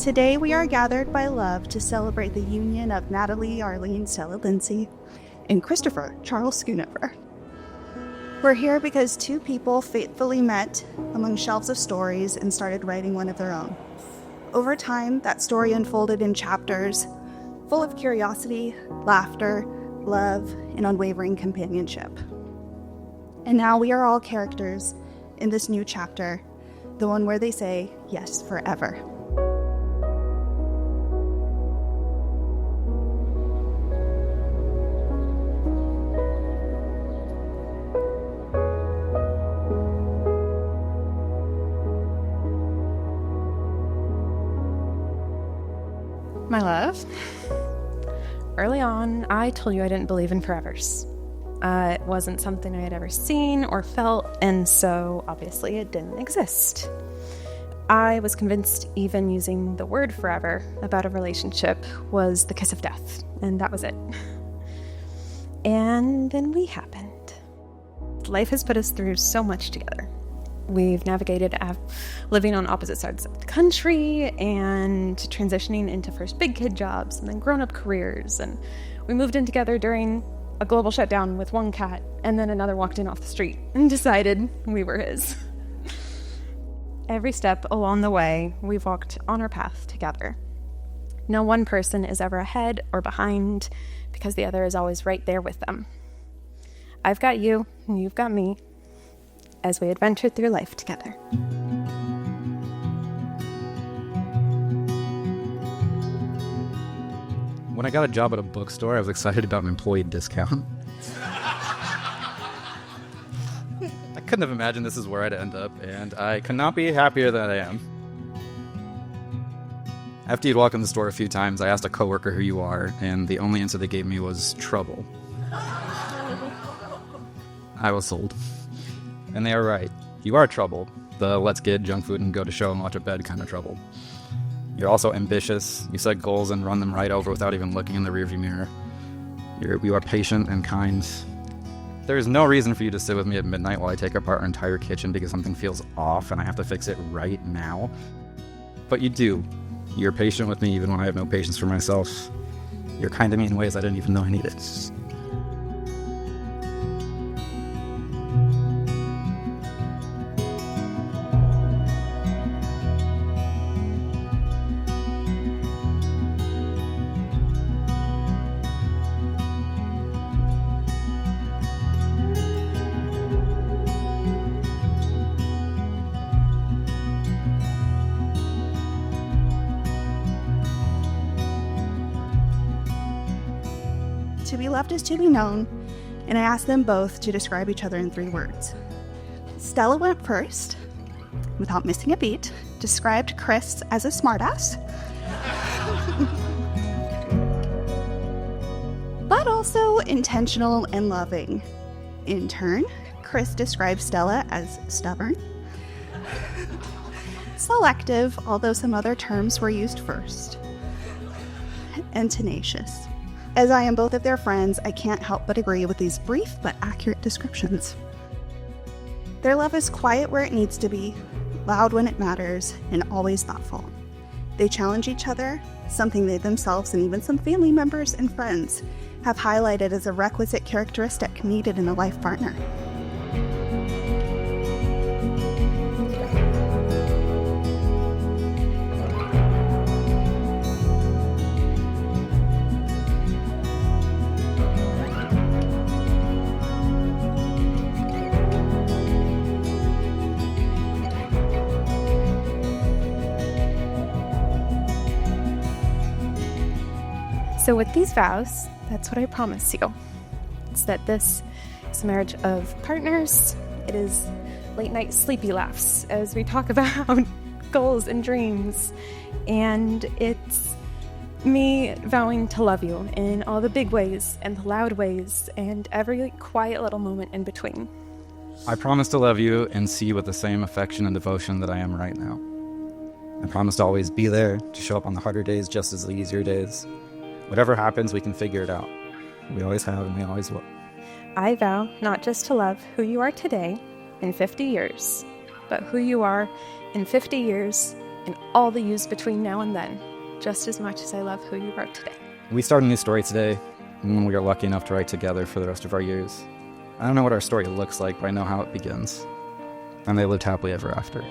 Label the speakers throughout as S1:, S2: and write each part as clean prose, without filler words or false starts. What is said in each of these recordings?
S1: Today we are gathered by love to celebrate the union of Natalie, Arlene, Stella, Lindsay, and Christopher, Charles Schoonover. We're here because two people fatefully met among shelves of stories and started writing one of their own. Over time, that story unfolded in chapters full of curiosity, laughter, love, and unwavering companionship. And now we are all characters in this new chapter, the one where they say yes forever.
S2: My love, early on, I told you I didn't believe in forevers. It wasn't something I had ever seen or felt, and so obviously it didn't exist. I was convinced even using the word forever about a relationship was the kiss of death, and that was it. And then we happened. Life has put us through so much together. We've navigated living on opposite sides of the country and transitioning into first big kid jobs and then grown-up careers. And we moved in together during a global shutdown with one cat, and then another walked in off the street and decided we were his. Every step along the way, we've walked on our path together. No one person is ever ahead or behind because the other is always right there with them. I've got you, and you've got me, as we adventure through life together.
S3: When I got a job at a bookstore, I was excited about an employee discount. I couldn't have imagined this is where I'd end up, and I could not be happier than I am. After you'd walk in the store a few times, I asked a coworker who you are, and the only answer they gave me was trouble. I was sold. And they are right. You are trouble. The let's get junk food and go to show and watch a bed kind of trouble. You're also ambitious. You set goals and run them right over without even looking in the rearview mirror. You are patient and kind. There is no reason for you to sit with me at midnight while I take apart our entire kitchen because something feels off and I have to fix it right now. But you do. You're patient with me even when I have no patience for myself. You're kind to me in ways I didn't even know I needed.
S1: To be loved is to be known, and I asked them both to describe each other in 3 words. Stella went first, without missing a beat, described Chris as a smartass, but also intentional and loving. In turn, Chris described Stella as stubborn, selective, although some other terms were used first, and tenacious. As I am both of their friends, I can't help but agree with these brief but accurate descriptions. Their love is quiet where it needs to be, loud when it matters, and always thoughtful. They challenge each other, something they themselves and even some family members and friends have highlighted as a requisite characteristic needed in a life partner.
S2: So with these vows, that's what I promise you. It's that this is a marriage of partners. It is late night sleepy laughs as we talk about goals and dreams. And it's me vowing to love you in all the big ways and the loud ways and every quiet little moment in between.
S3: I promise to love you and see you with the same affection and devotion that I am right now. I promise to always be there, to show up on the harder days just as the easier days. Whatever happens, we can figure it out. We always have and we always will.
S2: I vow not just to love who you are today in 50 years, but who you are in 50 years and all the yous between now and then, just as much as I love who you wrote today.
S3: We start a new story today, and we are lucky enough to write together for the rest of our years. I don't know what our story looks like, but I know how it begins. And they lived happily ever after.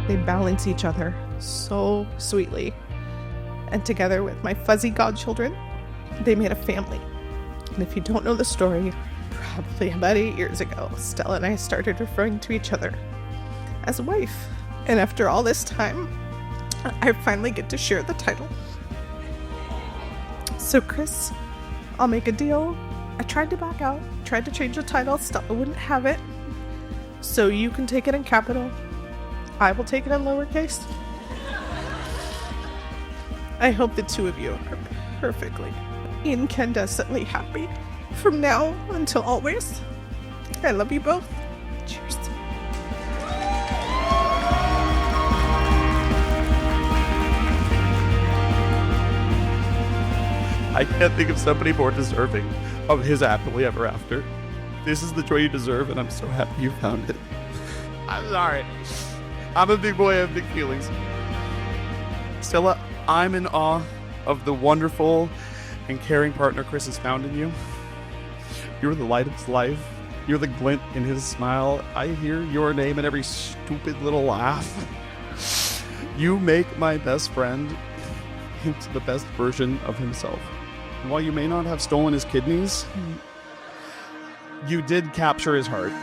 S4: They balance each other so sweetly. And together with my fuzzy godchildren, they made a family. And if you don't know the story, probably about 8 years ago, Stella and I started referring to each other as wife. And after all this time, I finally get to share the title. So Chris, I'll make a deal. I tried to back out, tried to change the title, Stella wouldn't have it. So you can take it in capital. I will take it in lowercase. I hope the two of you are perfectly, incandescently happy from now until always. I love you both. Cheers.
S5: I can't think of somebody more deserving of his happily ever after. This is the joy you deserve, and I'm so happy you found it. I'm sorry. I'm a big boy, I have big feelings. Stella, I'm in awe of the wonderful and caring partner Chris has found in you. You're the light of his life. You're the glint in his smile. I hear your name in every stupid little laugh. You make my best friend into the best version of himself. And while you may not have stolen his kidneys, you did capture his heart.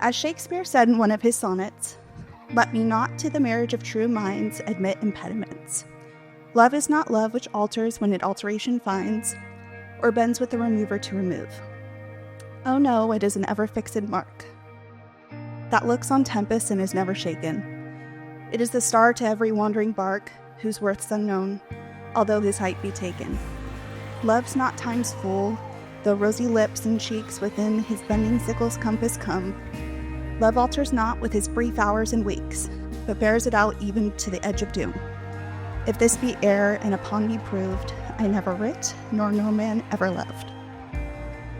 S1: As Shakespeare said in one of his sonnets, "Let me not to the marriage of true minds admit impediments. Love is not love which alters when it alteration finds, or bends with the remover to remove. Oh no, it is an ever-fixed mark, that looks on tempests and is never shaken. It is the star to every wandering bark, whose worth's unknown, although his height be taken. Love's not time's fool, though rosy lips and cheeks within his bending sickle's compass come. Love alters not with his brief hours and weeks, but bears it out even to the edge of doom. If this be error and upon me proved, I never writ, nor no man ever loved."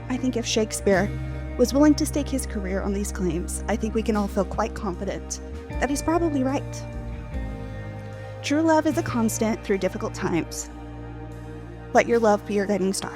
S1: I think if Shakespeare was willing to stake his career on these claims, I think we can all feel quite confident that he's probably right. True love is a constant through difficult times. Let your love be your guiding star.